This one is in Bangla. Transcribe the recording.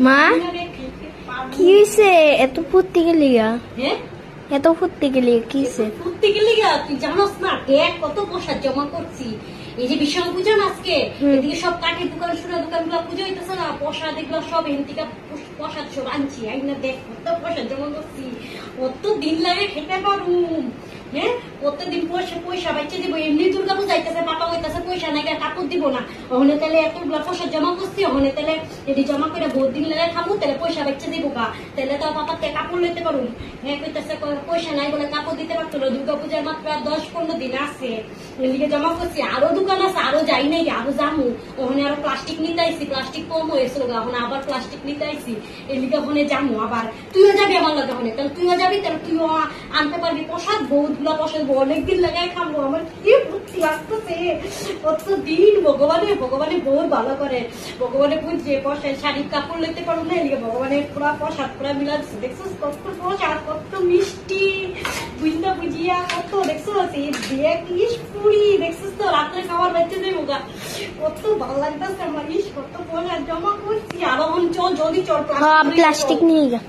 মা কি হয়েছে এত ফুর্তি গেলি গা? এত ফুর্তি গেলি কি হয়েছে? ফুর্তি গেলি গা তুই জানোস না দেখ কত প্রসাদ জমা করছি। এই যে বিশাল পূজা না আজকে, এদিকে সব কাঠের দোকান সোনার দোকান গুলা পুজো হইতেছে না, প্রসাদ এগুলো সব এদিকে প্রসাদ সব আনছি। আইনা দেখ কত প্রসাদ জমা করছি, কত দিন লাগে খেতে পারুম। হ্যাঁ প্রত্যেকদিন পয়সা বাচ্চা দিব। এমনি দুর্গা পূজা আইতেছে, পাপা হইতেছে পয়সা নাই কাপড় দিব না, ওখানে তাহলে এতগুলা প্রসাদ জমা করছি, ওখানে তাহলে যদি জমা করে বহুত দিন লাগে খাবো তাহলে পয়সা বাচ্চা দিব গা, তাহলে তো পাপার থেকে কাপড় লইতে পারুন। হ্যাঁ কইতেছে পয়সা নাই বলে কাপড় দিতে পারতো না। দুর্গা পূজার মাত্র 10-15 দিন আছে, এদিকে জমা করছি। আরো দোকান আছে, আরো যাই নাই, আরো যামু। ওখানে আরো প্লাস্টিক নিতে আইসি, প্লাস্টিক কম হয়েছিল গা, ওখানে আবার প্লাস্টিক নিতে আইসি, এদিকে ওখানে যামু। আবার তুইও যাবি আমার লাগে ওখানে, তাহলে তুইও যাবি, তাহলে তুইও আনতে পারবি প্রসাদ। বহুত গুলা প্রসাদ অনেকদিন লাগাই খাবো। আমার কি বুদ্ধি লাগতেছে, কতদিন ভগবানে বহুত ভালো করে। ভগবানে বুঝছে প্রসাদ শাড়ি কাপড় লইতে পারবো না, এদিকে ভগবানের পুরা প্রসাদ পুরা মিলাচ্ছে। দেখছো কত প্রসাদ, কত মিষ্টি বুঝলা বুঝিয়া কত দেখছো পুরি দেখছো তো রাত্রে খাবার বাচ্চা দেবো গা, কত ভালো লাগতেছে আমার। কত প্রসাদ জমা করছি। আরো চল জলদি চল, প্লাস্টিক নিয়ে গা।